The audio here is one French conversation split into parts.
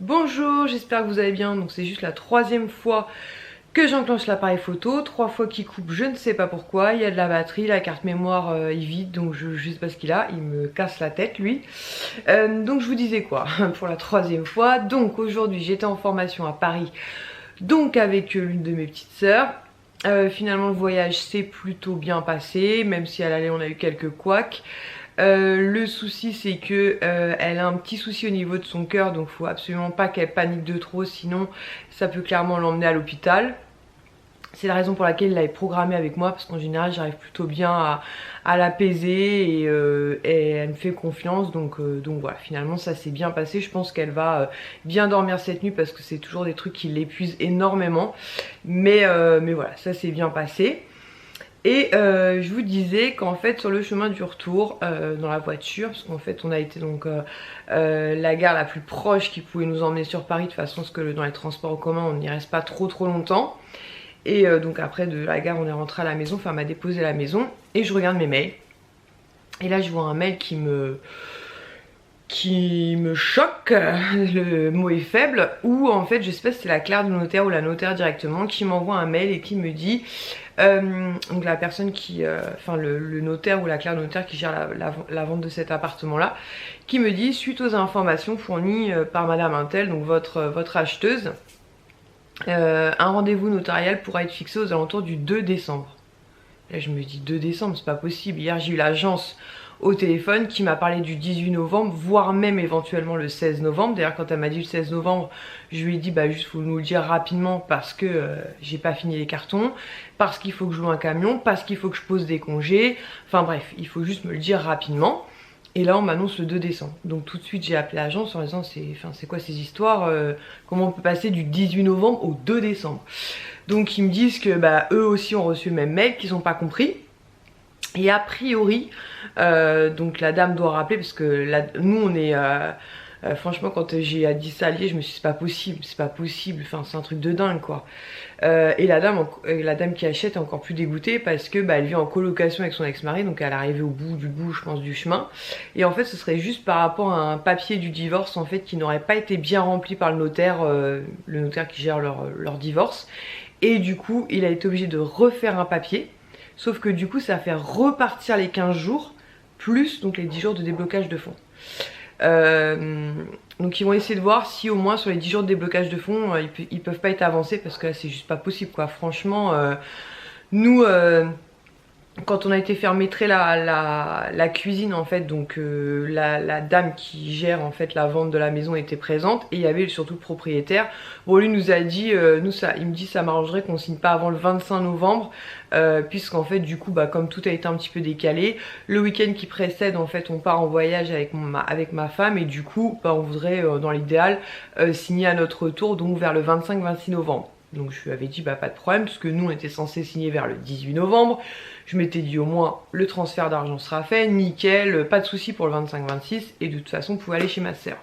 Bonjour, j'espère que vous allez bien. Donc c'est juste la troisième fois que j'enclenche l'appareil photo. 3 fois qu'il coupe, je ne sais pas pourquoi. Il y a de la batterie, la carte mémoire est vide, donc je sais pas ce qu'il a. Il me casse la tête lui. Donc je vous disais quoi pour la troisième fois. Donc aujourd'hui j'étais en formation à Paris, donc avec l'une de mes petites sœurs. Finalement le voyage s'est plutôt bien passé, même si à l'aller on a eu quelques couacs. Le souci c'est que elle a un petit souci au niveau de son cœur, donc faut absolument pas qu'elle panique de trop, sinon ça peut clairement l'emmener à l'hôpital. C'est la raison pour laquelle elle l'avait programmée avec moi, parce qu'en général j'arrive plutôt bien à l'apaiser et elle me fait confiance, donc voilà, finalement ça s'est bien passé. Je pense qu'elle va bien dormir cette nuit parce que c'est toujours des trucs qui l'épuisent énormément, mais voilà, ça s'est bien passé. Et je vous disais qu'en fait sur le chemin du retour dans la voiture, parce qu'en fait on a été donc la gare la plus proche qui pouvait nous emmener sur Paris, de façon à ce que dans les transports en commun on n'y reste pas trop longtemps. Et donc après de la gare on est rentré à la maison, enfin elle m'a déposé à la maison et je regarde mes mails. Et là je vois un mail qui me choque, le mot est faible, où en fait je sais pas si c'est la clerc du notaire ou la notaire directement qui m'envoie un mail et qui me dit donc la personne qui, enfin le notaire ou la clerc du notaire qui gère la vente de cet appartement là, qui me dit: suite aux informations fournies par madame Intel, donc votre acheteuse, un rendez-vous notarial pourra être fixé aux alentours du 2 décembre. Là je me dis 2 décembre, c'est pas possible. Hier j'ai eu l'agence au téléphone qui m'a parlé du 18 novembre, voire même éventuellement le 16 novembre. D'ailleurs quand elle m'a dit le 16 novembre, je lui ai dit bah juste faut nous le dire rapidement parce que j'ai pas fini les cartons, parce qu'il faut que je loue un camion, parce qu'il faut que je pose des congés, enfin bref, il faut juste me le dire rapidement. Et là on m'annonce le 2 décembre. Donc tout de suite j'ai appelé l'agence en disant c'est quoi ces histoires, comment on peut passer du 18 novembre au 2 décembre. Donc ils me disent que bah eux aussi ont reçu le même mail, qu'ils n'ont pas compris. Et a priori, donc la dame doit rappeler parce que nous on est... franchement quand j'ai dit ça à Lié, je me suis dit c'est pas possible, enfin c'est un truc de dingue quoi. Et la dame qui achète est encore plus dégoûtée parce que bah, elle vit en colocation avec son ex-mari, donc elle est arrivée au bout je pense du chemin. Et en fait ce serait juste par rapport à un papier du divorce en fait qui n'aurait pas été bien rempli par le notaire qui gère leur divorce. Et du coup il a été obligé de refaire un papier. Sauf que du coup ça fait repartir les 15 jours, plus donc les 10 jours de déblocage de fonds. Donc ils vont essayer de voir si au moins sur les 10 jours de déblocage de fonds, ils peuvent pas être avancés, parce que là c'est juste pas possible quoi. Franchement, nous... quand on a été faire maîtrer la cuisine en fait, donc la dame qui gère en fait la vente de la maison était présente, et il y avait surtout le propriétaire. Bon lui nous a dit, il me dit ça m'arrangerait qu'on signe pas avant le 25 novembre, puisqu'en fait du coup bah, comme tout a été un petit peu décalé, le week-end qui précède en fait on part en voyage avec ma femme, et du coup bah, on voudrait dans l'idéal signer à notre retour, donc vers le 25-26 novembre. Donc je lui avais dit bah pas de problème, parce que nous on était censé signer vers le 18 novembre. Je m'étais dit au moins le transfert d'argent sera fait, nickel, pas de souci pour le 25-26, et de toute façon on pouvait aller chez ma soeur.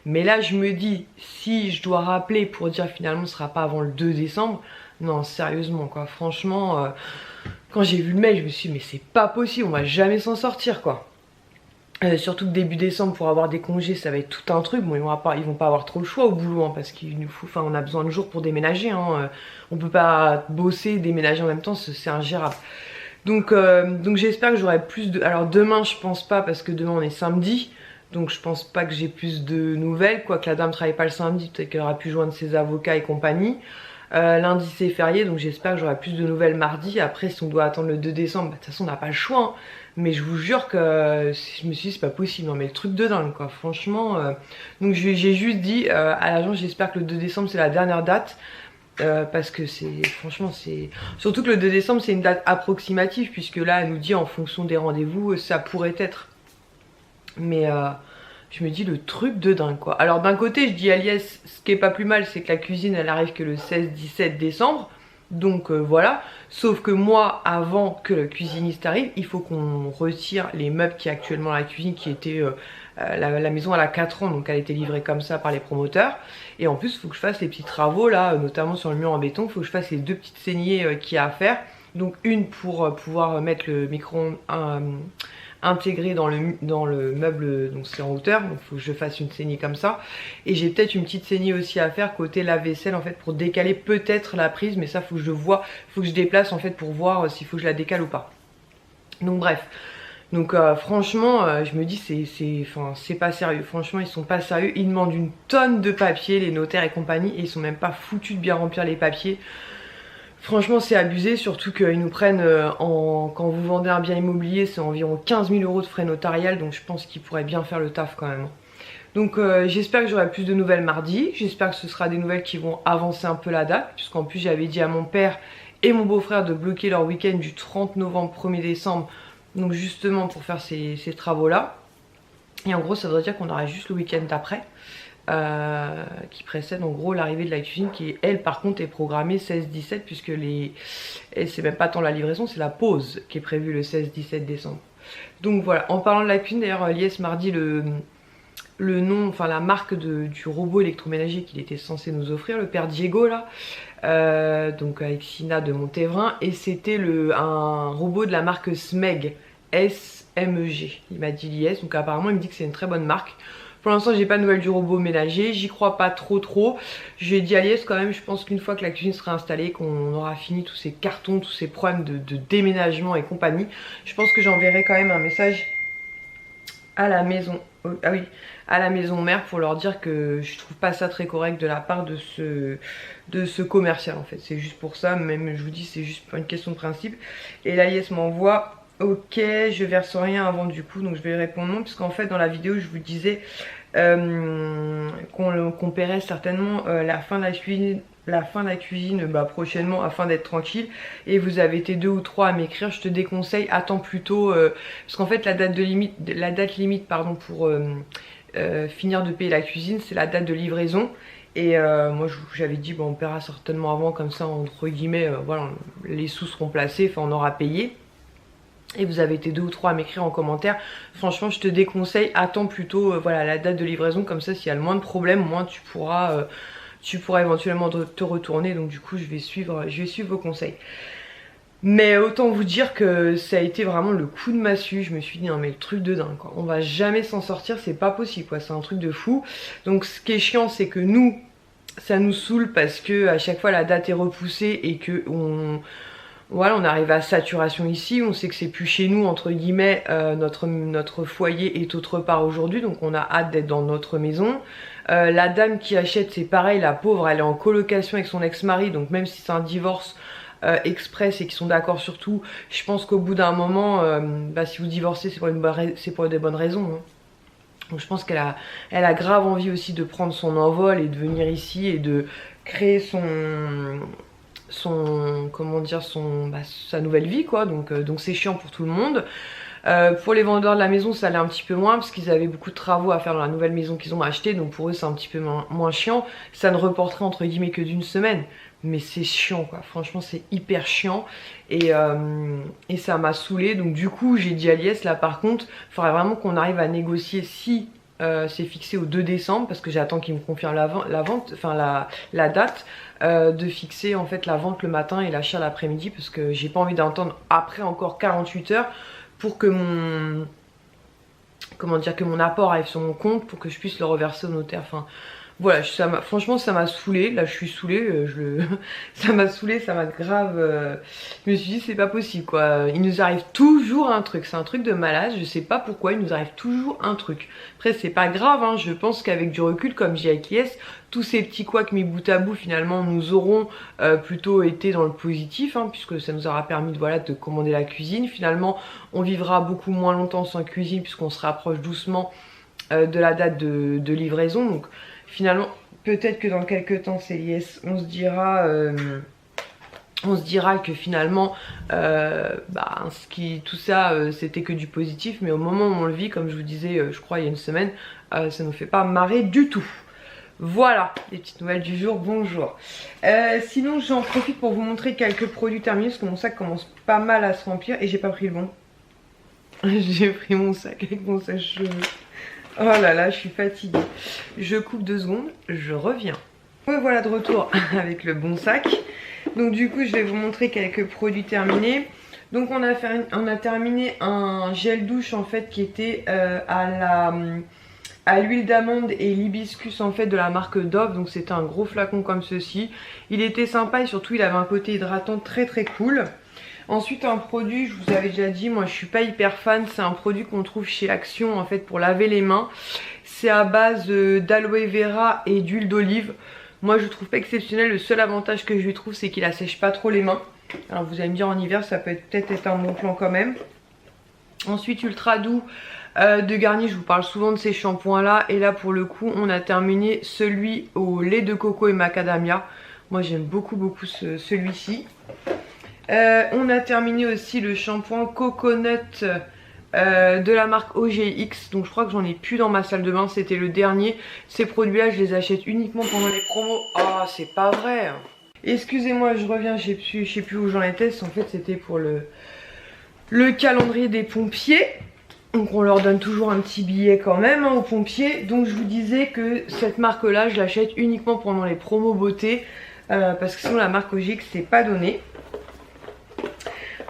Mais là je me dis, si je dois rappeler pour dire finalement ce sera pas avant le 2 décembre, non sérieusement quoi, franchement, quand j'ai vu le mail je me suis dit mais c'est pas possible, on va jamais s'en sortir quoi. Surtout que début décembre pour avoir des congés ça va être tout un truc. Bon ils vont pas avoir trop le choix au boulot hein, parce qu'il nous faut, enfin on a besoin de jours pour déménager hein. On peut pas bosser, déménager en même temps, c'est ingérable. Donc j'espère que j'aurai plus de... Alors demain je pense pas parce que demain on est samedi. Donc je pense pas que j'ai plus de nouvelles. Quoique la dame travaille pas le samedi, peut-être qu'elle aura pu joindre ses avocats et compagnie. Lundi c'est férié, donc j'espère que j'aurai plus de nouvelles mardi. Après si on doit attendre le 2 décembre, bah, de toute façon on n'a pas le choix hein. Mais je vous jure que je me suis dit c'est pas possible, non mais le truc de dingue quoi, franchement. Donc j'ai juste dit à l'agence j'espère que le 2 décembre c'est la dernière date. Parce que c'est franchement c'est surtout que le 2 décembre c'est une date approximative, puisque là elle nous dit en fonction des rendez-vous ça pourrait être, mais je me dis le truc de dingue quoi. Alors d'un côté je dis à Liès, ce qui est pas plus mal c'est que la cuisine elle arrive que le 16-17 décembre, donc voilà, sauf que moi avant que le cuisiniste arrive il faut qu'on retire les meubles qui est actuellement dans la cuisine, qui étaient la maison elle a 4 ans, donc elle a été livrée comme ça par les promoteurs. Et en plus il faut que je fasse les petits travaux là, notamment sur le mur en béton, il faut que je fasse les 2 petites saignées qu'il y a à faire. Donc une pour pouvoir mettre le micro intégré dans le meuble, donc c'est en hauteur, donc il faut que je fasse une saignée comme ça. Et j'ai peut-être une petite saignée aussi à faire côté lave-vaisselle en fait pour décaler peut-être la prise, mais ça faut que je vois, faut que je déplace en fait pour voir s'il faut que je la décale ou pas. Donc bref. Donc franchement, je me dis c'est pas sérieux. Franchement, ils sont pas sérieux. Ils demandent une tonne de papiers, les notaires et compagnie, et ils sont même pas foutus de bien remplir les papiers. Franchement, c'est abusé, surtout qu'ils nous prennent quand vous vendez un bien immobilier, c'est environ 15 000 € de frais notarial, donc je pense qu'ils pourraient bien faire le taf quand même. Donc j'espère que j'aurai plus de nouvelles mardi. J'espère que ce sera des nouvelles qui vont avancer un peu la date, puisqu'en plus j'avais dit à mon père et mon beau-frère de bloquer leur week-end du 30 novembre 1er décembre. Donc justement pour faire ces travaux là. Et en gros ça voudrait dire qu'on aura juste le week-end d'après qui précède en gros l'arrivée de la cuisine, qui elle par contre est programmée 16-17, puisque c'est même pas tant la livraison, c'est la pause qui est prévue le 16-17 décembre. Donc voilà, en parlant de la cuisine d'ailleurs, Lies m'a dit le nom, enfin la marque du robot électroménager qu'il était censé nous offrir, le père Diego là, donc avec Sina de Montévrain, et c'était un robot de la marque SMEG, S-M-E-G, il m'a dit Lies, donc apparemment il me dit que c'est une très bonne marque. Pour l'instant j'ai pas de nouvelles du robot ménager, j'y crois pas trop. Je lui ai dit à Lies quand même, je pense qu'une fois que la cuisine sera installée, qu'on aura fini tous ces cartons, tous ces problèmes de déménagement et compagnie, je pense que j'enverrai quand même un message à la maison, ah oui, à la maison mère, pour leur dire que je trouve pas ça très correct de la part de ce commercial en fait. C'est juste pour ça, même je vous dis c'est juste une question de principe. Et là Lies m'envoie ok, je verse rien avant du coup, donc je vais répondre non, puisqu'en fait dans la vidéo je vous disais qu'on paierait certainement la fin de la cuisine prochainement, afin d'être tranquille. Et vous avez été 2 ou 3 à m'écrire, je te déconseille, attends plutôt parce qu'en fait la date limite pardon pour finir de payer la cuisine, c'est la date de livraison. Et moi j'avais dit bon, on paiera certainement avant, comme ça entre guillemets voilà, les sous seront placés, enfin on aura payé. Et vous avez été 2 ou 3 à m'écrire en commentaire. Franchement je te déconseille, attends plutôt voilà, la date de livraison, comme ça s'il y a le moins de problèmes, au moins tu pourras éventuellement te retourner. Donc du coup je vais suivre vos conseils. Mais autant vous dire que ça a été vraiment le coup de massue. Je me suis dit non mais le truc de dingue quoi. On va jamais s'en sortir, c'est pas possible quoi, c'est un truc de fou. Donc ce qui est chiant c'est que nous, ça nous saoule parce que à chaque fois la date est repoussée et que voilà, on arrive à saturation ici, on sait que c'est plus chez nous entre guillemets, notre foyer est autre part aujourd'hui, donc on a hâte d'être dans notre maison. La dame qui achète, c'est pareil, la pauvre, elle est en colocation avec son ex-mari, donc même si c'est un divorce express et qu'ils sont d'accord sur tout, je pense qu'au bout d'un moment, si vous divorcez c'est pour des bonnes raisons. Hein. Donc je pense qu'elle a grave envie aussi de prendre son envol et de venir ici et de créer sa nouvelle vie quoi, donc c'est chiant pour tout le monde. Pour les vendeurs de la maison ça allait un petit peu moins parce qu'ils avaient beaucoup de travaux à faire dans la nouvelle maison qu'ils ont achetée, donc pour eux c'est un petit peu moins chiant. Ça ne reporterait entre guillemets que d'une semaine, mais c'est chiant quoi, franchement c'est hyper chiant et ça m'a saoulé. Donc du coup j'ai dit à Lies là par contre il faudrait vraiment qu'on arrive à négocier si c'est fixé au 2 décembre, parce que j'attends qu'il me confirme la vente, enfin la date, de fixer en fait la vente le matin et l'achat l'après-midi, parce que j'ai pas envie d'attendre après encore 48 heures pour que mon apport arrive sur mon compte pour que je puisse le reverser au notaire. Enfin voilà, franchement ça m'a saoulé, là je suis saoulée, ça m'a saoulé, ça m'a grave, je me suis dit c'est pas possible quoi, il nous arrive toujours un truc, c'est un truc de malade, je sais pas pourquoi il nous arrive toujours un truc. Après c'est pas grave, hein, je pense qu'avec du recul, comme j'ai avec Lies, tous ces petits couacs mis bout à bout finalement nous auront plutôt été dans le positif, hein, puisque ça nous aura permis de commander la cuisine. Finalement on vivra beaucoup moins longtemps sans cuisine puisqu'on se rapproche doucement de la date de livraison. Donc finalement peut-être que dans quelques temps c'est Lies, on se dira que finalement tout ça c'était que du positif, mais au moment où on le vit, comme je vous disais je crois il y a une semaine, ça nous fait pas marrer du tout. Voilà les petites nouvelles du jour, bonjour. Sinon j'en profite pour vous montrer quelques produits terminés parce que mon sac commence pas mal à se remplir et j'ai pas pris le bon. J'ai pris mon sac avec mon sèche-cheveux. Oh là là, je suis fatiguée. Je coupe 2 secondes, je reviens. Me voilà de retour avec le bon sac. Donc du coup, je vais vous montrer quelques produits terminés. Donc on a terminé un gel douche en fait qui était à l'huile d'amande et l'hibiscus en fait de la marque Dove. Donc c'était un gros flacon comme ceci. Il était sympa et surtout il avait un côté hydratant très très cool. Ensuite un produit, je vous avais déjà dit, moi je suis pas hyper fan, c'est un produit qu'on trouve chez Action en fait pour laver les mains. C'est à base d'aloe vera et d'huile d'olive. Moi je trouve pas exceptionnel, le seul avantage que je lui trouve c'est qu'il assèche pas trop les mains. Alors vous allez me dire en hiver ça peut peut-être être un bon plan quand même. Ensuite Ultra Doux de Garnier, je vous parle souvent de ces shampoings là. Et là pour le coup on a terminé celui au lait de coco et macadamia. Moi j'aime beaucoup celui-ci. On a terminé aussi le shampoing Coconut de la marque OGX. Donc je crois que j'en ai plus dans ma salle de bain, c'était le dernier. Ces produits là je les achète uniquement pendant les promos. Oh c'est pas vrai. Excusez-moi je reviens, je sais plus où j'en étais. En fait c'était pour le calendrier des pompiers. Donc on leur donne toujours un petit billet quand même hein, aux pompiers. Donc je vous disais que cette marque là je l'achète uniquement pendant les promos beauté. Parce que sinon la marque OGX c'est pas donné.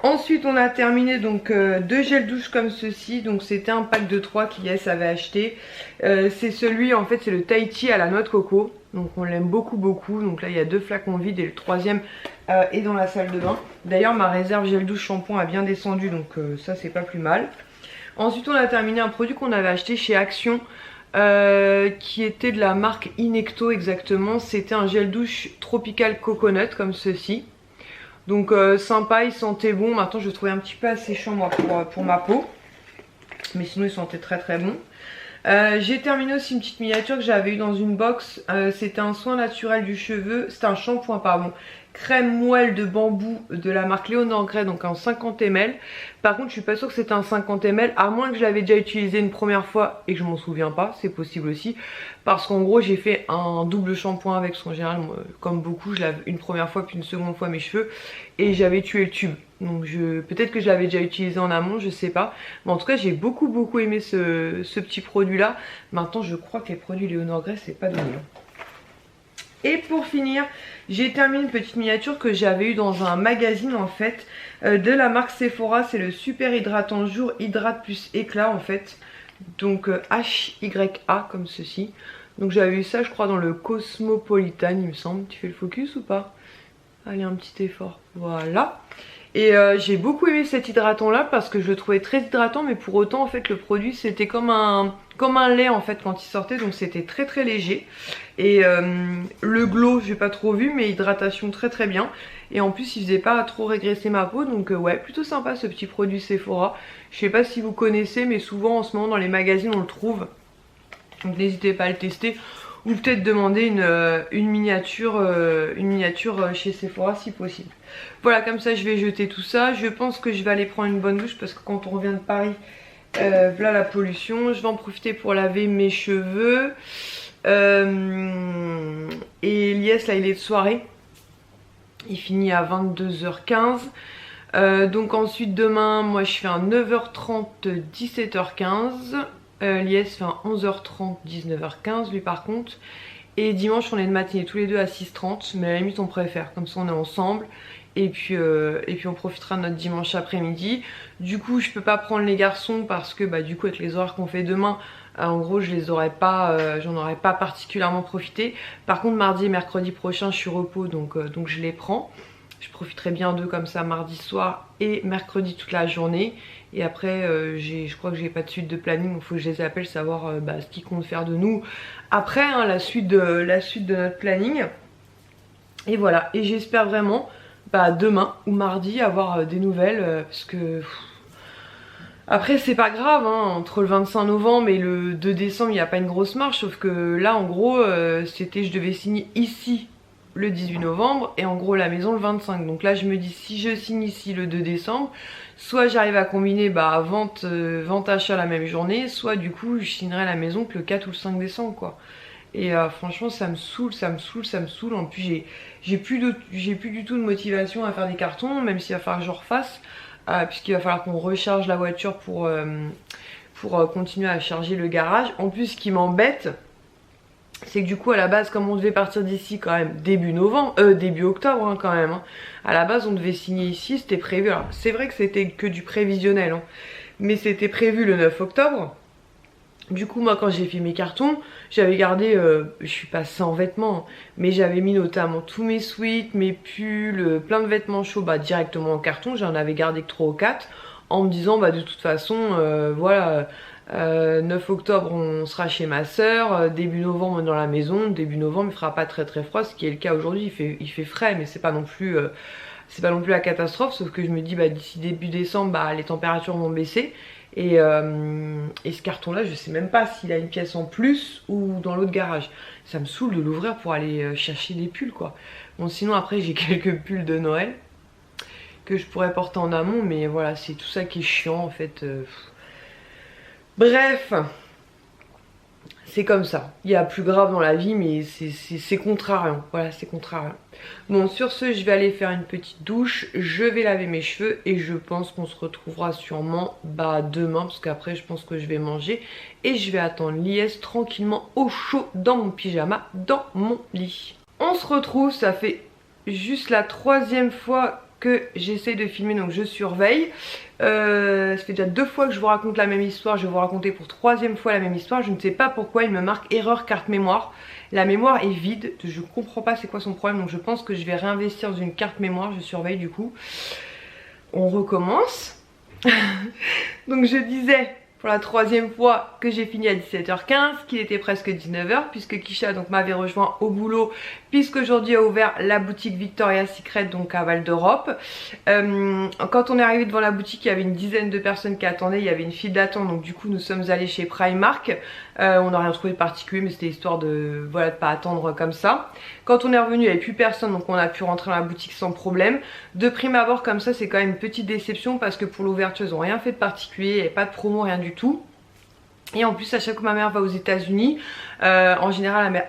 Ensuite on a terminé donc deux gels douche comme ceci. Donc c'était un pack de 3 qu'Ies avait acheté. C'est celui en fait c'est le Tahiti à la noix de coco. Donc on l'aime beaucoup. Donc là il y a 2 flacons vides et le troisième est dans la salle de bain. D'ailleurs ma réserve gel douche shampoing a bien descendu. Donc ça c'est pas plus mal. Ensuite on a terminé un produit qu'on avait acheté chez Action. Qui était de la marque Inecto exactement. C'était un gel douche tropical coconut comme ceci. Donc sympa, il sentait bon. Maintenant je le trouvais un petit peu asséchant moi pour ma peau. Mais sinon il sentait très très bon. J'ai terminé aussi une petite miniature que j'avais eu dans une box. C'était un soin naturel du cheveu. C'était un shampoing pardon. Crème moelle de bambou de la marque Léonore Grey, donc en 50 ml. Par contre je suis pas sûre que c'était un 50 ml, à moins que je l'avais déjà utilisé une première fois et que je m'en souviens pas, c'est possible aussi. Parce qu'en gros j'ai fait un double shampoing avec, parce qu'en général moi, comme beaucoup je lave une première fois puis une seconde fois mes cheveux. Et j'avais tué le tube, donc peut-être que je l'avais déjà utilisé en amont, je sais pas. Mais en tout cas j'ai beaucoup aimé ce petit produit là. Maintenant je crois que les produits Léonore Grey c'est pas donné. Et pour finir, j'ai terminé une petite miniature que j'avais eue dans un magazine en fait de la marque Sephora. C'est le super hydratant jour hydrate plus éclat en fait. Donc HYA comme ceci. Donc j'avais eu ça je crois dans le Cosmopolitan il me semble. Tu fais le focus ou pas? Allez un petit effort, voilà. Et j'ai beaucoup aimé cet hydratant là parce que je le trouvais très hydratant, mais pour autant en fait le produit c'était comme un lait en fait quand il sortait, donc c'était très léger. Et le glow j'ai pas trop vu, mais hydratation très bien. Et en plus il faisait pas trop régresser ma peau, donc ouais plutôt sympa ce petit produit Sephora. Je sais pas si vous connaissez, mais souvent en ce moment dans les magazines on le trouve, donc n'hésitez pas à le tester. Ou peut-être demander une miniature chez Sephora si possible. Voilà, comme ça je vais jeter tout ça. Je pense que je vais aller prendre une bonne douche parce que quand on revient de Paris, voilà la pollution. Je vais en profiter pour laver mes cheveux. Et Lies là il est de soirée. Il finit à 22h15. Donc ensuite demain moi je fais un 9h30 17h15. Lies fait un 11h30 19h15 lui par contre. Et dimanche on est de matinée tous les deux à 6h30. Mais à la limite on préfère, comme ça on est ensemble. Et puis on profitera de notre dimanche après-midi. Du coup je peux pas prendre les garçons parce que bah du coup avec les horaires qu'on fait demain, en gros je les aurais pas, j'en aurais pas particulièrement profité. Par contre mardi et mercredi prochain je suis repos, donc je les prends. Je profiterai bien d'eux comme ça mardi soir et mercredi toute la journée. Et après je crois que j'ai pas de suite de planning, il faut que je les appelle savoir ce qu'ils comptent faire de nous après hein, la suite de notre planning. Et voilà, et j'espère vraiment demain ou mardi avoir des nouvelles parce que après c'est pas grave hein, entre le 25 novembre et le 2 décembre il n'y a pas une grosse marche, sauf que là en gros c'était je devais signer ici le 18 novembre et en gros la maison le 25. Donc là je me dis si je signe ici le 2 décembre, soit j'arrive à combiner vente achat la même journée, soit du coup je signerai la maison que le 4 ou le 5 décembre quoi. Et franchement ça me saoule. En plus j'ai plus du tout de motivation à faire des cartons, même s'il va falloir que je refasse, puisqu'il va falloir qu'on recharge la voiture pour continuer à charger le garage. En plus ce qui m'embête c'est que du coup à la base, comme on devait partir d'ici quand même début octobre hein, quand même, hein, à la base on devait signer ici, c'était prévu, alors c'est vrai que c'était que du prévisionnel, hein, mais c'était prévu le 9 octobre. Du coup moi quand j'ai fait mes cartons, j'avais gardé, je suis pas sans vêtements, mais j'avais mis notamment tous mes sweats, mes pulls, plein de vêtements chauds directement en carton, j'en avais gardé que 3 ou 4, en me disant bah de toute façon voilà, 9 octobre on sera chez ma soeur, début novembre dans la maison, début novembre il fera pas très très froid, ce qui est le cas aujourd'hui, il fait frais mais c'est pas non plus la catastrophe, sauf que je me dis bah d'ici début décembre bah les températures vont baisser. Et ce carton là je sais même pas s'il a une pièce en plus ou dans l'autre garage. Ça me saoule de l'ouvrir pour aller chercher des pulls quoi. Bon sinon après j'ai quelques pulls de Noël que je pourrais porter en amont, mais voilà c'est tout ça qui est chiant en fait. Bref, c'est comme ça. Il y a plus grave dans la vie, mais c'est contrariant. Voilà, c'est contrariant. Bon, sur ce, je vais aller faire une petite douche. Je vais laver mes cheveux et je pense qu'on se retrouvera sûrement demain, parce qu'après, je pense que je vais manger. Et je vais attendre l'IS tranquillement au chaud dans mon pyjama, dans mon lit. On se retrouve, ça fait juste la 3e fois que j'essaie de filmer, donc je surveille. Ça fait déjà 2 fois que je vous raconte la même histoire, je vais vous raconter pour 3e fois la même histoire. Je ne sais pas pourquoi il me marque erreur carte mémoire. La mémoire est vide, je comprends pas c'est quoi son problème, donc je pense que je vais réinvestir dans une carte mémoire, je surveille du coup. On recommence. Donc je disais pour la 3e fois que j'ai fini à 17h15, qu'il était presque 19h, puisque Kisha donc m'avait rejoint au boulot, puisqu'aujourd'hui a ouvert la boutique Victoria's Secret, donc à Val d'Europe. Quand on est arrivé devant la boutique, il y avait une dizaine de personnes qui attendaient, il y avait une file d'attente, donc du coup nous sommes allés chez Primark. On n'a rien trouvé de particulier, mais c'était histoire de voilà, de pas attendre comme ça. Quand on est revenu, il n'y avait plus personne, donc on a pu rentrer dans la boutique sans problème. De prime abord comme ça, c'est quand même une petite déception, parce que pour l'ouverture, ils n'ont rien fait de particulier, il n'y avait pas de promo, rien du tout. Et en plus à chaque fois que ma mère va aux États-Unis, en général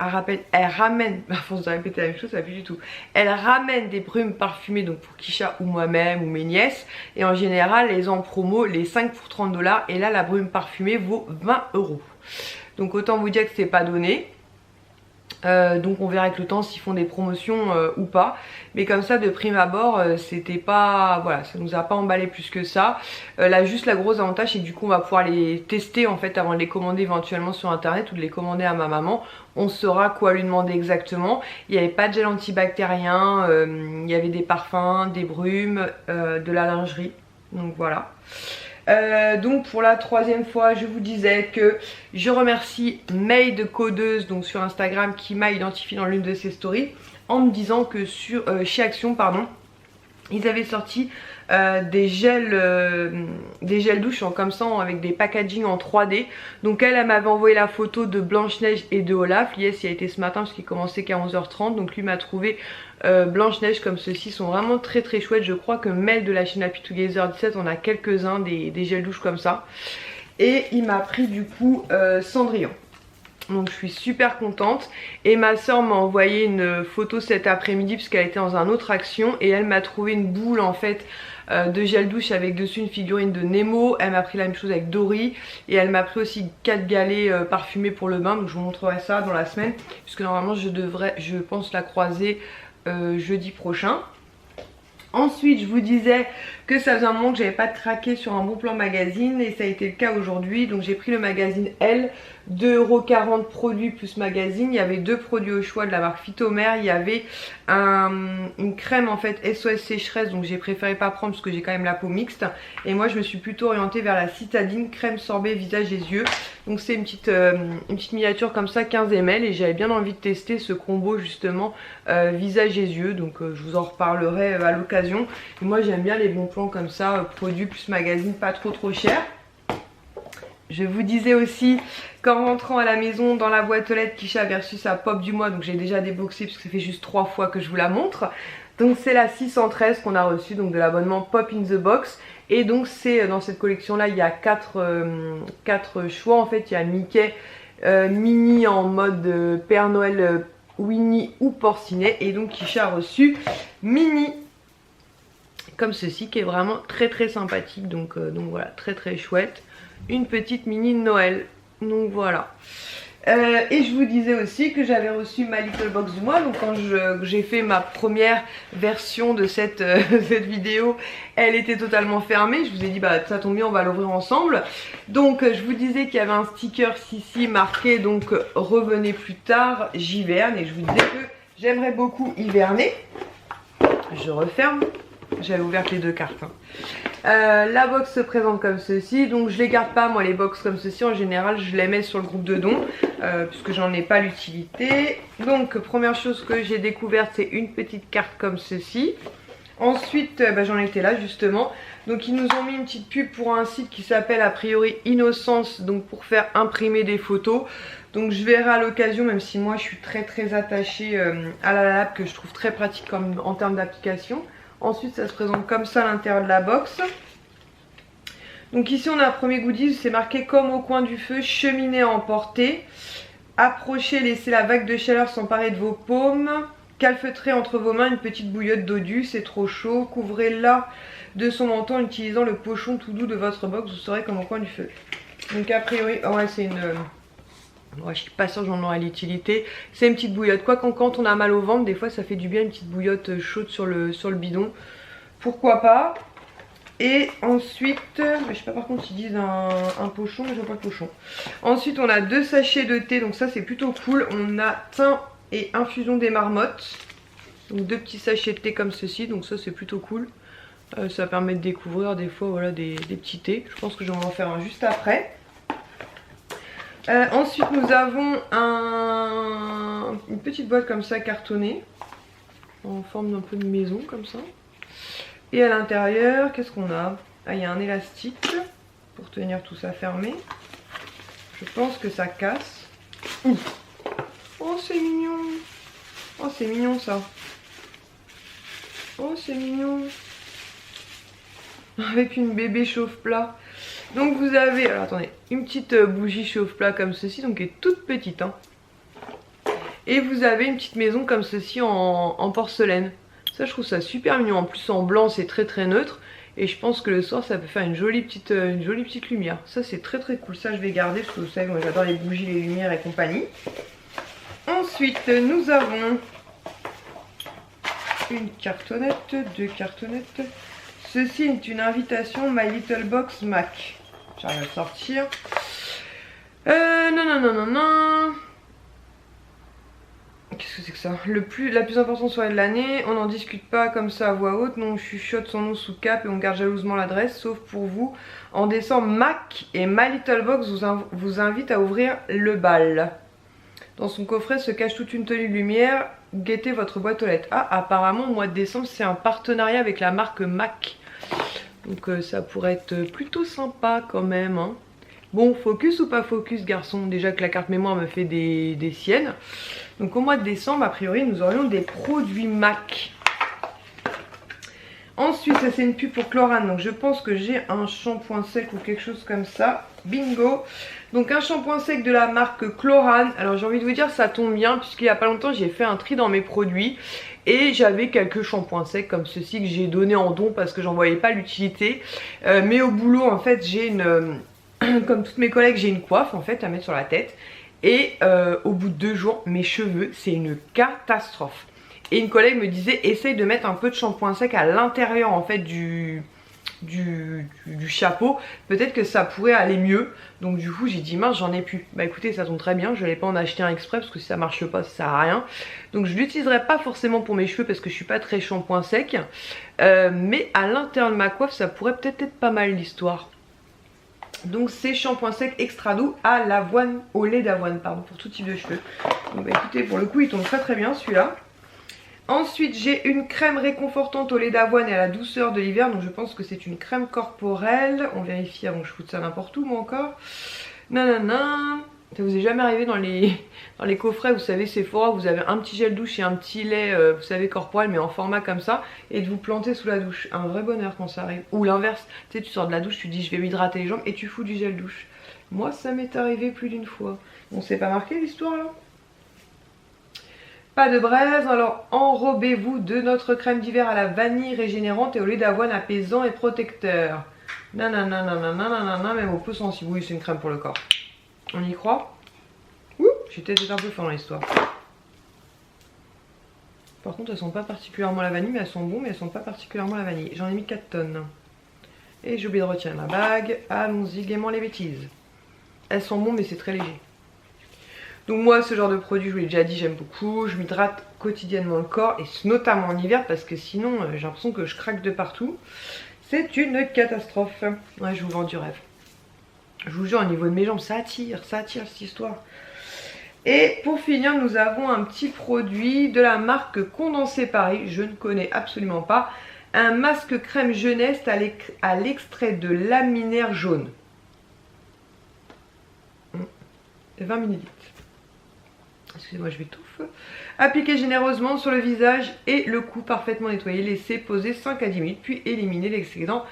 elle ramène, à force de répéter la même chose ça va plus du tout, elle ramène des brumes parfumées, donc pour Kisha ou moi-même ou mes nièces, et en général elles ont en promo les 5 pour 30 $, et là la brume parfumée vaut 20 €. Donc autant vous dire que c'est pas donné. Donc on verra avec le temps s'ils font des promotions ou pas, mais comme ça de prime abord c'était pas, voilà, ça nous a pas emballé plus que ça. Là juste la grosse avantage c'est que du coup on va pouvoir les tester en fait avant de les commander éventuellement sur internet ou de les commander à ma maman. On saura quoi lui demander exactement. Il n'y avait pas de gel antibactérien, il y avait des parfums, des brumes, de la lingerie, donc voilà. Donc pour la 3e fois je vous disais que je remercie Maid Codeuse donc sur Instagram qui m'a identifié dans l'une de ses stories en me disant que chez Action pardon, ils avaient sorti des gels douche comme ça avec des packaging en 3D. Donc elle m'avait envoyé la photo de Blanche-Neige et de Olaf. Yes, il a été ce matin parce qu'il commençait qu'à 11h30. Donc lui m'a trouvé Blanche-Neige comme ceux-ci, sont vraiment très très chouettes. Je crois que Mel de la chaîne Happy Together 17 on a quelques-uns des gels douche comme ça. Et il m'a pris du coup Cendrillon. Donc je suis super contente. Et ma soeur m'a envoyé une photo cet après-midi puisqu'elle était dans un autre Action. Et elle m'a trouvé une boule en fait de gel douche avec dessus une figurine de Nemo. Elle m'a pris la même chose avec Dory. Et elle m'a pris aussi 4 galets parfumés pour le bain. Donc je vous montrerai ça dans la semaine, puisque normalement je pense la croiser jeudi prochain. Ensuite je vous disais que ça faisait un moment que j'avais pas craqué sur un bon plan magazine, et ça a été le cas aujourd'hui. Donc j'ai pris le magazine Elle, 2,40 € produits plus magazine. Il y avait 2 produits au choix de la marque Phytomer. Il y avait une crème en fait SOS sécheresse, donc j'ai préféré pas prendre parce que j'ai quand même la peau mixte. Et moi je me suis plutôt orientée vers la citadine crème sorbet visage et yeux. Donc c'est une petite miniature comme ça 15 ml, et j'avais bien envie de tester ce combo justement visage et yeux. Donc je vous en reparlerai à l'occasion. Moi j'aime bien les bons plans comme ça, produits plus magazine, pas trop cher. Je vous disais aussi qu'en rentrant à la maison dans la boîte aux lettres, Kisha avait reçu sa pop du mois. Donc j'ai déjà déboxé puisque ça fait juste 3 fois que je vous la montre. Donc c'est la 613 qu'on a reçue, donc de l'abonnement Pop in the Box. Et donc c'est dans cette collection là il y a 4 choix en fait. Il y a Mickey, Minnie en mode Père Noël, Winnie ou Porcinet. Et donc Kisha a reçu Minnie comme ceci, qui est vraiment très sympathique. Donc voilà, très chouette. Une petite Minnie de Noël. Donc voilà. Et je vous disais aussi que j'avais reçu ma Little Box du mois. Donc quand j'ai fait ma première version de cette vidéo, elle était totalement fermée. Je vous ai dit bah ça tombe bien, on va l'ouvrir ensemble. Donc je vous disais qu'il y avait un sticker ici marqué donc revenez plus tard, j'hiverne. Et je vous disais que j'aimerais beaucoup hiverner. Je referme. J'avais ouvert les deux cartes. La box se présente comme ceci. Donc je les garde pas moi les box comme ceci. En général je les mets sur le groupe de dons puisque j'en ai pas l'utilité. Donc première chose que j'ai découverte, c'est une petite carte comme ceci. Ensuite j'en étais là justement. Donc ils nous ont mis une petite pub pour un site qui s'appelle a priori Innocence. Donc pour faire imprimer des photos. Donc je verrai à l'occasion, même si moi je suis très attachée à la lab, que je trouve très pratique en termes d'application. Ensuite ça se présente comme ça à l'intérieur de la box. Donc ici on a un premier goodies, c'est marqué comme au coin du feu, cheminée à emporter. Approchez, laissez la vague de chaleur s'emparer de vos paumes. Calfeutrez entre vos mains une petite bouillotte d'eau due, c'est trop chaud. Couvrez-la de son manteau en utilisant le pochon tout doux de votre box, vous serez comme au coin du feu. Donc a priori, oh ouais c'est une... Ouais, je suis pas sûre que j'en aurai l'utilité. C'est une petite bouillotte. Quoi quand on a mal au ventre, des fois ça fait du bien une petite bouillotte chaude sur le bidon. Pourquoi pas. Et ensuite, je sais pas par contre ils disent un pochon, mais je vois pas le pochon. Ensuite on a 2 sachets de thé, donc ça c'est plutôt cool. On a thym et infusion des marmottes. Donc 2 petits sachets de thé comme ceci, donc ça c'est plutôt cool. Ça permet de découvrir des fois voilà, des petits thés. Je pense que je vais en faire un juste après. Ensuite nous avons une petite boîte comme ça cartonnée en forme d'un peu de maison comme ça. Et à l'intérieur qu'est-ce qu'on a? Ah, il y a un élastique pour tenir tout ça fermé. Je pense que ça casse. Oh c'est mignon. Oh c'est mignon ça. Oh c'est mignon. Avec une bébé chauffe-plat. Donc vous avez, alors attendez, une petite bougie chauffe-plat comme ceci, donc qui est toute petite. Hein. Et vous avez une petite maison comme ceci en porcelaine. Ça je trouve ça super mignon. En plus en blanc c'est très neutre. Et je pense que le soir ça peut faire une jolie petite lumière. Ça c'est très cool. Ça je vais garder parce que vous savez moi j'adore les bougies, les lumières et compagnie. Ensuite nous avons une cartonnette, 2 cartonnettes. Ceci est une invitation My Little Box Mac. J'arrive à le sortir. Non. Qu'est-ce que c'est que ça? La plus importante soirée de l'année. On n'en discute pas comme ça à voix haute. Non, on chuchote son nom sous cap et on garde jalousement l'adresse. Sauf pour vous. En décembre, Mac et My Little Box vous invitent à ouvrir le bal. Dans son coffret se cache toute une tenue de lumière. Guettez votre boîte aux lettres. Ah, apparemment, au mois de décembre, c'est un partenariat avec la marque Mac. Donc ça pourrait être plutôt sympa quand même. Hein. Bon, focus ou pas focus, garçon? Déjà que la carte mémoire me fait des siennes. Donc au mois de décembre, a priori, nous aurions des produits Mac. Ensuite, ça c'est une pub pour Chlorane. Donc je pense que j'ai un shampoing sec ou quelque chose comme ça. Bingo! Donc un shampoing sec de la marque Chlorane. Alors j'ai envie de vous dire, ça tombe bien puisqu'il n'y a pas longtemps, j'ai fait un tri dans mes produits. Et j'avais quelques shampoings secs comme ceci que j'ai donné en don parce que j'en voyais pas l'utilité. Mais au boulot, en fait, j'ai une... comme toutes mes collègues, j'ai une coiffe en fait à mettre sur la tête. Et au bout de 2 jours, mes cheveux, c'est une catastrophe. Et une collègue me disait, essaye de mettre un peu de shampoing sec à l'intérieur en fait du chapeau, peut-être que ça pourrait aller mieux. Donc du coup j'ai dit mince, j'en ai plus. Bah écoutez, ça tombe très bien, je n'allais pas en acheter un exprès parce que si ça marche pas ça sert à rien. Donc je l'utiliserai pas forcément pour mes cheveux parce que je suis pas très shampoing sec, mais à l'intérieur de ma coiffe ça pourrait peut-être être pas mal l'histoire. Donc c'est shampoing sec extra doux à l'avoine, au lait d'avoine pardon, pour tout type de cheveux. Donc bah écoutez, pour le coup il tombe très bien celui-là. Ensuite j'ai une crème réconfortante au lait d'avoine et à la douceur de l'hiver. Donc je pense que c'est une crème corporelle. On vérifie avant que je foute ça n'importe où moi encore. Nanana. Ça vous est jamais arrivé dans les coffrets, vous savez Sephora, vous avez un petit gel douche et un petit lait, vous savez corporel mais en format comme ça. Et de vous planter sous la douche. Un vrai bonheur quand ça arrive. Ou l'inverse, tu sais tu sors de la douche, tu dis je vais m'hydrater les jambes et tu fous du gel douche. Moi ça m'est arrivé plus d'une fois. Bon c'est pas marqué l'histoire là? Pas de braise, alors enrobez-vous de notre crème d'hiver à la vanille régénérante et au lait d'avoine apaisant et protecteur. Nanana, même au peu sensible. Oui, c'est une crème pour le corps. On y croit? Ouh. J'ai peut-être été un peu fort dans l'histoire. Par contre, elles sont pas particulièrement la vanille, mais elles sont bonnes, mais elles sont pas particulièrement la vanille. J'en ai mis 4 tonnes. Et j'ai oublié de retirer ma bague. Allons-y gaiement les bêtises. Elles sont bonnes, mais c'est très léger. Donc moi, ce genre de produit, je vous l'ai déjà dit, j'aime beaucoup. Je m'hydrate quotidiennement le corps, et notamment en hiver, parce que sinon, j'ai l'impression que je craque de partout. C'est une catastrophe. Ouais, je vous vends du rêve. Je vous jure, au niveau de mes jambes, ça attire cette histoire. Et pour finir, nous avons un petit produit de la marque Condensé Paris. Je ne connais absolument pas. Un masque crème jeunesse à l'extrait de laminaire jaune. 20 ml. Excusez-moi, je m'étouffe. Appliquez généreusement sur le visage et le cou parfaitement nettoyé. Laissez poser 5 à 10 minutes, puis éliminez l'excédent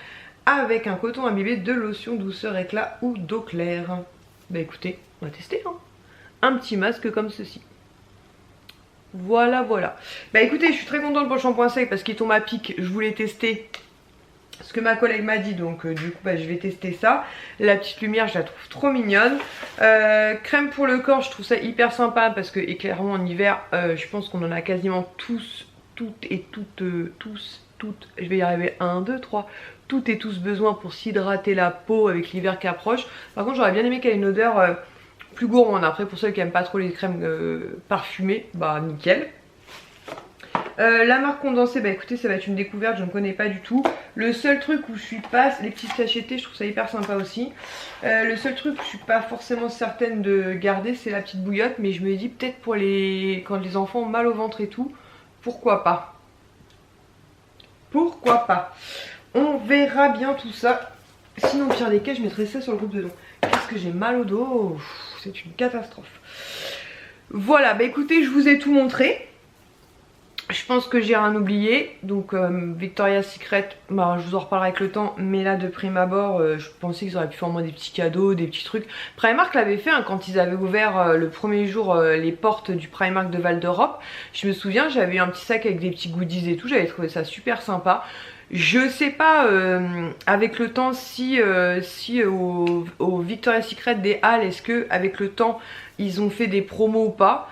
avec un coton imbibé de lotion douceur éclat ou d'eau claire. Bah écoutez, on va tester, hein. Un petit masque comme ceci. Voilà, voilà. Bah écoutez, je suis très contente pour le shampoing sec parce qu'il tombe à pic. Je voulais tester ce que ma collègue m'a dit, donc du coup bah, je vais tester ça. La petite lumière, je la trouve trop mignonne. Crème pour le corps, je trouve ça hyper sympa parce que, et clairement en hiver, je pense qu'on en a quasiment tous, toutes, je vais y arriver, 1, 2, 3, toutes et tous besoin pour s'hydrater la peau avec l'hiver qui approche. Par contre, j'aurais bien aimé qu'elle ait une odeur plus gourmande. Après, pour ceux qui n'aiment pas trop les crèmes parfumées, bah nickel. La marque Condensé, bah écoutez, ça va être une découverte, je ne connais pas du tout. Le seul truc où je suis pas, les petites sachetées, je trouve ça hyper sympa aussi. Le seul truc où je suis pas forcément certaine de garder, c'est la petite bouillotte, mais je me dis peut-être pour quand les enfants ont mal au ventre et tout, pourquoi pas. Pourquoi pas. On verra bien tout ça. Sinon, au pire des cas, je mettrai ça sur le groupe de dos. Qu'est-ce que j'ai mal au dos, c'est une catastrophe. Voilà, bah écoutez, je vous ai tout montré. Je pense que j'ai rien oublié. Donc Victoria's Secret, bah, je vous en reparlerai avec le temps. Mais là de prime abord, je pensais qu'ils auraient pu faire au moins des petits cadeaux, des petits trucs. Primark l'avait fait hein, quand ils avaient ouvert le premier jour les portes du Primark de Val d'Europe. Je me souviens, j'avais eu un petit sac avec des petits goodies et tout. J'avais trouvé ça super sympa. Je sais pas avec le temps si au Victoria's Secret des halles, est-ce que avec le temps ils ont fait des promos ou pas.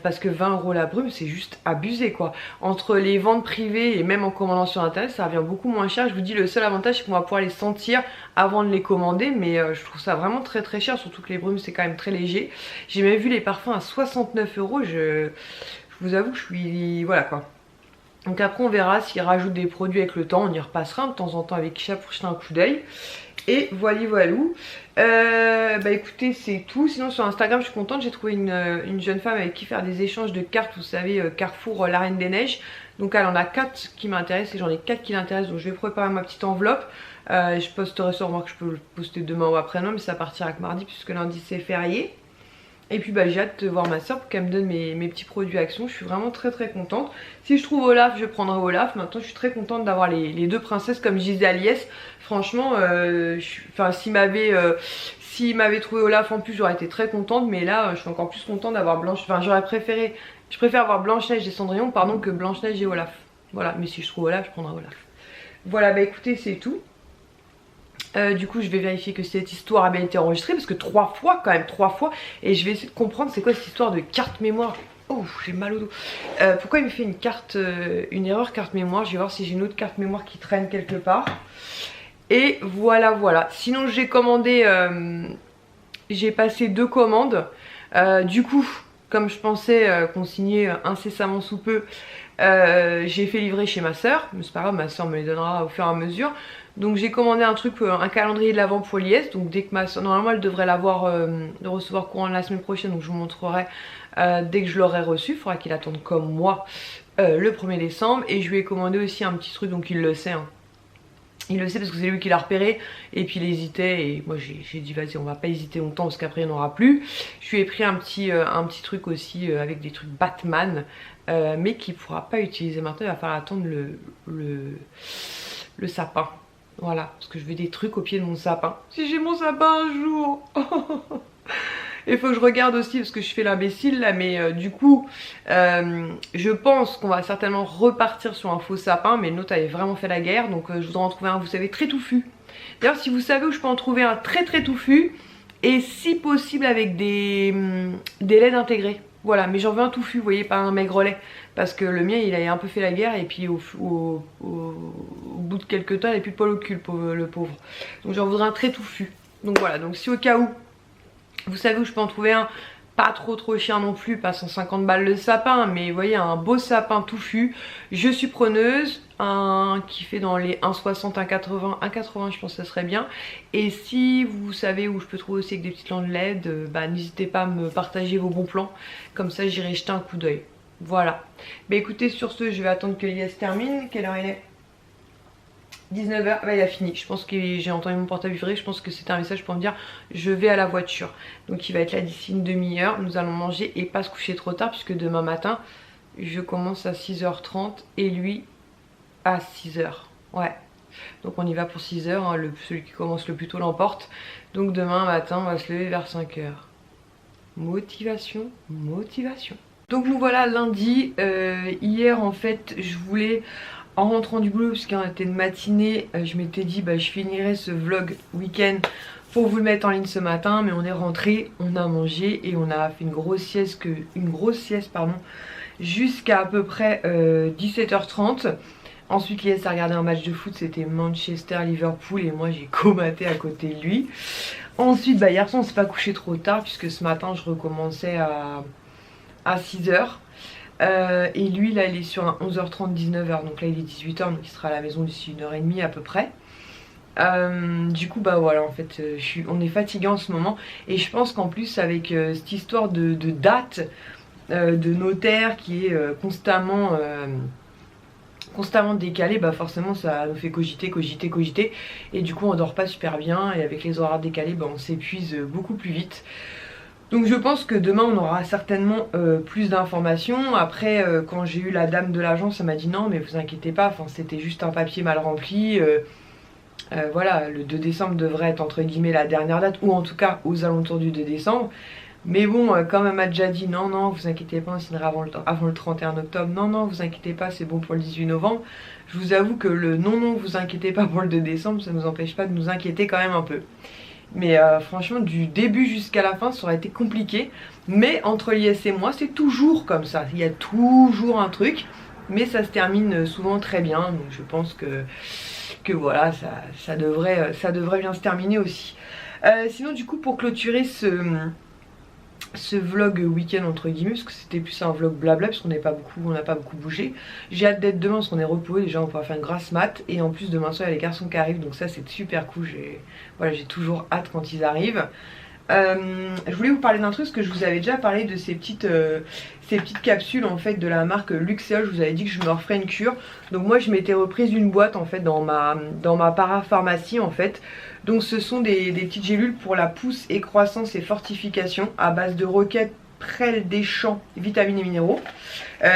Parce que 20 € la brume, c'est juste abusé quoi. Entre les ventes privées et même en commandant sur internet, ça revient beaucoup moins cher. Je vous dis, le seul avantage c'est qu'on va pouvoir les sentir avant de les commander, mais je trouve ça vraiment très très cher, surtout que les brumes c'est quand même très léger. J'ai même vu les parfums à 69 €. Je vous avoue que je suis... voilà quoi. Donc après on verra s'ils rajoutent des produits avec le temps, on y repassera de temps en temps avec Kisha pour jeter un coup d'œil. Et voilà. Bah écoutez, c'est tout. Sinon sur Instagram je suis contente, j'ai trouvé une jeune femme avec qui faire des échanges de cartes. Vous savez, Carrefour, la Reine des Neiges. Donc elle en a 4 qui m'intéressent et j'en ai 4 qui l'intéressent. Donc je vais préparer ma petite enveloppe. Je posterai sûrement, que je peux le poster demain ou après-demain, mais ça partira que mardi puisque lundi c'est férié. Et puis bah j'ai hâte de voir ma soeur pour qu'elle me donne mes petits produits Action. Je suis vraiment très très contente. Si je trouve Olaf, je prendrai Olaf. Maintenant je suis très contente d'avoir les deux princesses comme je disais à Liès. Franchement, s'il m'avait trouvé Olaf en plus, j'aurais été très contente. Mais là je suis encore plus contente d'avoir Blanche. Enfin j'aurais préféré, je préfère avoir Blanche-Neige et Cendrillon pardon que Blanche-Neige et Olaf. Voilà, mais si je trouve Olaf, je prendrai Olaf. Voilà, bah écoutez, c'est tout. Du coup je vais vérifier que cette histoire a bien été enregistrée parce que 3 fois quand même, 3 fois. Et je vais essayer de comprendre c'est quoi cette histoire de carte mémoire. Oh j'ai mal au dos. Pourquoi il me fait une erreur carte mémoire. Je vais voir si j'ai une autre carte mémoire qui traîne quelque part. Et voilà. Sinon j'ai commandé, j'ai passé 2 commandes. Du coup comme je pensais consigner incessamment sous peu, j'ai fait livrer chez ma soeur. Mais c'est pas grave, ma soeur me les donnera au fur et à mesure. Donc j'ai commandé un truc, un calendrier de l'avant pour Liès. Donc dès que ma soeur, normalement elle devrait l'avoir, de recevoir courant la semaine prochaine. Donc je vous montrerai dès que je l'aurai reçu. Il faudra qu'il attende comme moi le 1er décembre. Et je lui ai commandé aussi un petit truc, donc il le sait hein. Il le sait parce que c'est lui qui l'a repéré. Et puis il hésitait et moi j'ai dit vas-y on va pas hésiter longtemps parce qu'après il n'y en aura plus. Je lui ai pris un petit truc aussi avec des trucs Batman. Mais qu'il ne pourra pas utiliser maintenant. Il va falloir attendre le sapin. Voilà, parce que je veux des trucs au pied de mon sapin. Si j'ai mon sapin un jour. Il faut que je regarde aussi parce que je fais l'imbécile là. Mais du coup, je pense qu'on va certainement repartir sur un faux sapin. Mais le nôtre avait vraiment fait la guerre. Donc je voudrais en trouver un, vous savez, très touffu. D'ailleurs, si vous savez où je peux en trouver un très très touffu, et si possible avec des LED intégrés. Voilà, mais j'en veux un touffu, vous voyez, pas un maigrelet. Parce que le mien, il a un peu fait la guerre et puis au bout de quelques temps, il n'a plus de poil au cul, le pauvre. Donc j'en voudrais un très touffu. Donc voilà, donc si au cas où, vous savez où je peux en trouver un, pas trop cher non plus, pas 150 balles le sapin, mais vous voyez, un beau sapin touffu, je suis preneuse. Un qui fait dans les 1,60, 1,80, 1,80 je pense que ça serait bien. Et si vous savez où je peux trouver aussi avec des petites lampes LED, bah n'hésitez pas à me partager vos bons plans, comme ça j'irai jeter un coup d'œil. Voilà. Bah écoutez, sur ce, je vais attendre que l'IS termine. Quelle heure il est? 19h, bah il a fini. Je pense que j'ai entendu mon portable vibrer. Je pense que c'était un message pour me dire je vais à la voiture. Donc il va être là d'ici une demi-heure. Nous allons manger et pas se coucher trop tard, puisque demain matin je commence à 6h30 et lui à 6h. Ouais. Donc on y va pour 6h. Hein. Celui qui commence le plus tôt l'emporte. Donc demain matin on va se lever vers 5h. Motivation, motivation. Donc nous voilà lundi. Hier en fait je voulais, en rentrant du boulot, parce qu'on était de matinée, je m'étais dit bah je finirais ce vlog week-end pour vous le mettre en ligne ce matin. Mais on est rentré, on a mangé et on a fait une grosse sieste pardon, jusqu'à à peu près 17h30. Ensuite l'IS a regardé un match de foot, c'était Manchester-Liverpool et moi j'ai comaté à côté de lui. Ensuite bah hier soir on s'est pas couché trop tard, puisque ce matin je recommençais à 6h. Et lui là il est sur un 11h30 19h, donc là il est 18h, donc il sera à la maison d'ici 1h30 à peu près. Du coup bah voilà, en fait on est fatigué en ce moment. Et je pense qu'en plus avec cette histoire de date de notaire qui est constamment décalé, bah forcément ça nous fait cogiter. Et du coup on dort pas super bien, et avec les horaires décalés bah on s'épuise beaucoup plus vite. Donc je pense que demain on aura certainement plus d'informations. Après quand j'ai eu la dame de l'agence, elle m'a dit non mais vous inquiétez pas, enfin, c'était juste un papier mal rempli. Voilà, le 2 décembre devrait être entre guillemets la dernière date, ou en tout cas aux alentours du 2 décembre. Mais bon, comme elle m'a déjà dit non vous inquiétez pas, on signera avant le 31 octobre, non vous inquiétez pas, c'est bon pour le 18 novembre. Je vous avoue que le non vous inquiétez pas pour le 2 décembre, ça nous empêche pas de nous inquiéter quand même un peu. Mais franchement du début jusqu'à la fin ça aurait été compliqué. Mais entre l'IS et moi c'est toujours comme ça, il y a toujours un truc. Mais ça se termine souvent très bien, donc je pense que voilà, ça devrait bien se terminer aussi. Sinon du coup pour clôturer ce vlog week-end entre guillemets, parce que c'était plus un vlog blabla, parce qu'on n'a pas beaucoup bougé. J'ai hâte d'être demain parce qu'on est reposé, déjà on pourra faire une grasse mat. Et en plus demain soir il y a les garçons qui arrivent, donc ça c'est super cool. J'ai toujours hâte quand ils arrivent. Je voulais vous parler d'un truc, parce que je vous avais déjà parlé de ces petites capsules en fait de la marque Luxéol. Je vous avais dit que je me referais une cure. Donc moi je m'étais reprise une boîte en fait dans ma parapharmacie en fait. Donc ce sont des petites gélules pour la pousse et croissance et fortification à base de roquettes, prêle des champs, vitamines et minéraux.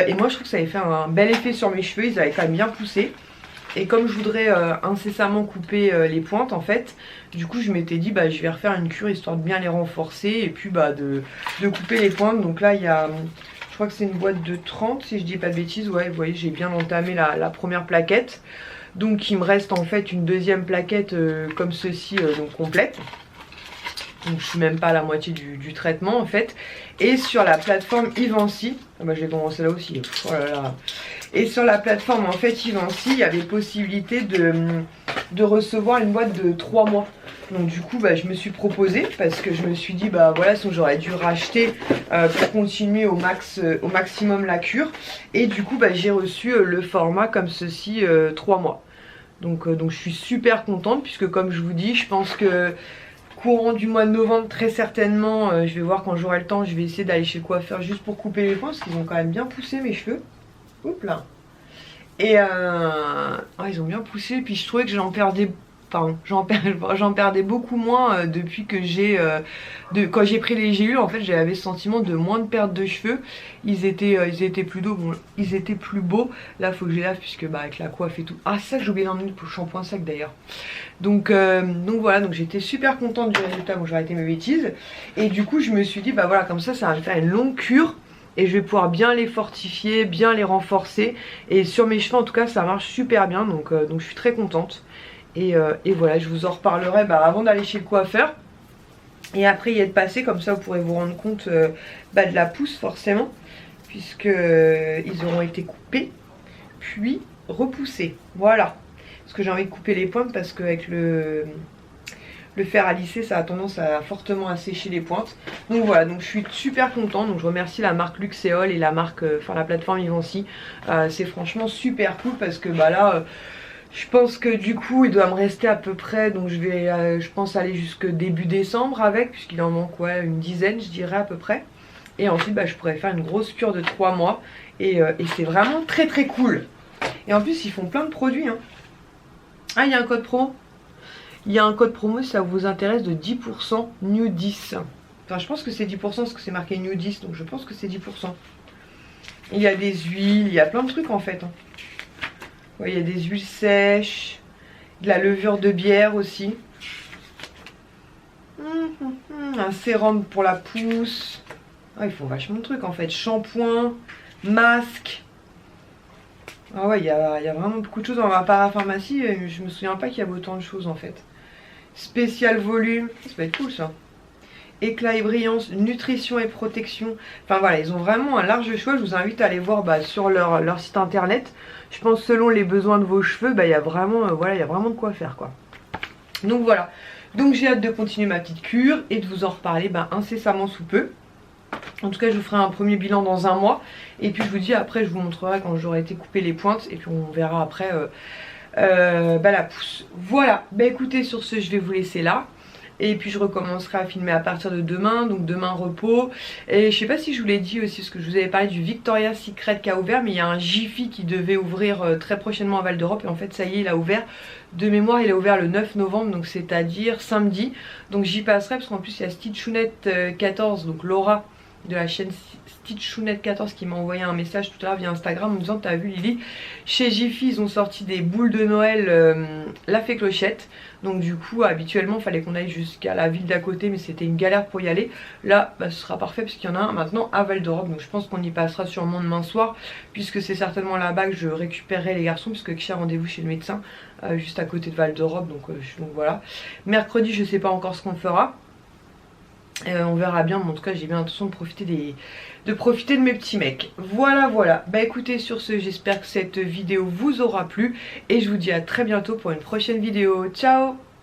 Et moi je trouve que ça avait fait un bel effet sur mes cheveux, ils avaient quand même bien poussé. Et comme je voudrais incessamment couper les pointes en fait, du coup je m'étais dit bah je vais refaire une cure histoire de bien les renforcer et puis bah de couper les pointes. Donc là il y a, je crois que c'est une boîte de 30 si je dis pas de bêtises. Ouais vous voyez j'ai bien entamé la première plaquette. Donc il me reste en fait une deuxième plaquette comme ceci, donc complète. Donc je suis même pas à la moitié du traitement en fait. Et sur la plateforme Ivancy, ah bah je vais commencer là aussi, oh là là. Et sur la plateforme en fait Ivancy, il y avait possibilité de recevoir une boîte de 3 mois. Donc du coup bah, je me suis proposée, parce que je me suis dit bah voilà, sinon j'aurais dû racheter pour continuer au maximum la cure. Et du coup bah, j'ai reçu le format comme ceci, 3 mois. Donc je suis super contente, puisque comme je vous dis, je pense que courant du mois de novembre très certainement, je vais voir quand j'aurai le temps, je vais essayer d'aller chez le coiffeur juste pour couper les points, parce qu'ils ont quand même bien poussé mes cheveux. Oups là. Et ils ont bien poussé, puis je trouvais que j'en perdais beaucoup moins depuis que quand j'ai pris les gélules. En fait j'avais ce sentiment de moins de perte de cheveux. Ils étaient plus beaux, bon, ils étaient plus beaux. Là faut que je les lave, puisque bah avec la coiffe et tout. Ah ça j'ai oublié d'emmener le shampoing sec d'ailleurs. Donc voilà, donc j'étais super contente du résultat. Bon, j'ai arrêté mes bêtises. Et du coup je me suis dit bah voilà, comme ça va me faire une longue cure. Et je vais pouvoir bien les fortifier, bien les renforcer. Et sur mes cheveux en tout cas ça marche super bien. Donc je suis très contente. Et voilà, je vous en reparlerai avant d'aller chez le coiffeur. Et après y être passé, comme ça vous pourrez vous rendre compte de la pousse forcément, puisque ils auront été coupés puis repoussés. Voilà. Parce que j'ai envie de couper les pointes parce qu'avec le fer à lisser, ça a tendance à fortement assécher les pointes. Donc voilà, donc je suis super contente. Donc je remercie la marque Luxéol et la marque, la plateforme Ivancy. C'est franchement super cool parce que là, je pense que du coup il doit me rester à peu près, donc je vais je pense aller jusque début décembre avec, puisqu'il en manque une dizaine je dirais à peu près. Et ensuite je pourrais faire une grosse cure de 3 mois et c'est vraiment très très cool. Et en plus ils font plein de produits hein. Ah, il y a un code promo. Il y a un code promo si ça vous intéresse de 10% New 10. Enfin je pense que c'est 10% parce que c'est marqué New 10, donc je pense que c'est 10%. Il y a des huiles, il y a plein de trucs en fait hein. Ouais, il y a des huiles sèches, de la levure de bière aussi. Un sérum pour la pousse. Ah, ils font vachement de trucs en fait. Shampoing, masque. Ah ouais, il y a vraiment beaucoup de choses dans ma parapharmacie. Je me souviens pas qu'il y avait autant de choses en fait. Spécial volume. Ça va être cool ça. Éclat et brillance, nutrition et protection. Enfin voilà, ils ont vraiment un large choix. Je vous invite à aller voir sur leur site internet. Je pense selon les besoins de vos cheveux, il y a vraiment il y a vraiment de quoi faire quoi. Donc voilà. Donc j'ai hâte de continuer ma petite cure et de vous en reparler incessamment sous peu. En tout cas je vous ferai un premier bilan dans un mois. Et puis je vous dis après, je vous montrerai quand j'aurai été couper les pointes. Et puis on verra après la pousse. Voilà, écoutez, sur ce je vais vous laisser là. Et puis je recommencerai à filmer à partir de demain. Donc demain repos. Et je sais pas si je vous l'ai dit aussi, parce que je vous avais parlé du Victoria's Secret qui a ouvert. Mais il y a un Jiffy qui devait ouvrir très prochainement à Val d'Europe. Et en fait ça y est, il a ouvert. De mémoire il a ouvert le 9 novembre, donc c'est à dire samedi. Donc j'y passerai parce qu'en plus il y a Stitchounette 14, donc Laura de la chaîne Stitchounette 14 qui m'a envoyé un message tout à l'heure via Instagram en me disant: t'as vu Lily, chez Jiffy ils ont sorti des boules de Noël la fée clochette. Donc du coup habituellement il fallait qu'on aille jusqu'à la ville d'à côté, mais c'était une galère pour y aller. Là ce sera parfait parce qu'il y en a un maintenant à Val d'Europe. Donc je pense qu'on y passera sûrement demain soir, puisque c'est certainement là-bas que je récupérerai les garçons, puisque j'ai rendez-vous chez le médecin juste à côté de Val d'Europe. Donc voilà. Mercredi je sais pas encore ce qu'on fera. On verra bien, mais en tout cas j'ai bien l'intention de profiter de mes petits mecs. Voilà. Écoutez, sur ce j'espère que cette vidéo vous aura plu. Et je vous dis à très bientôt pour une prochaine vidéo. Ciao!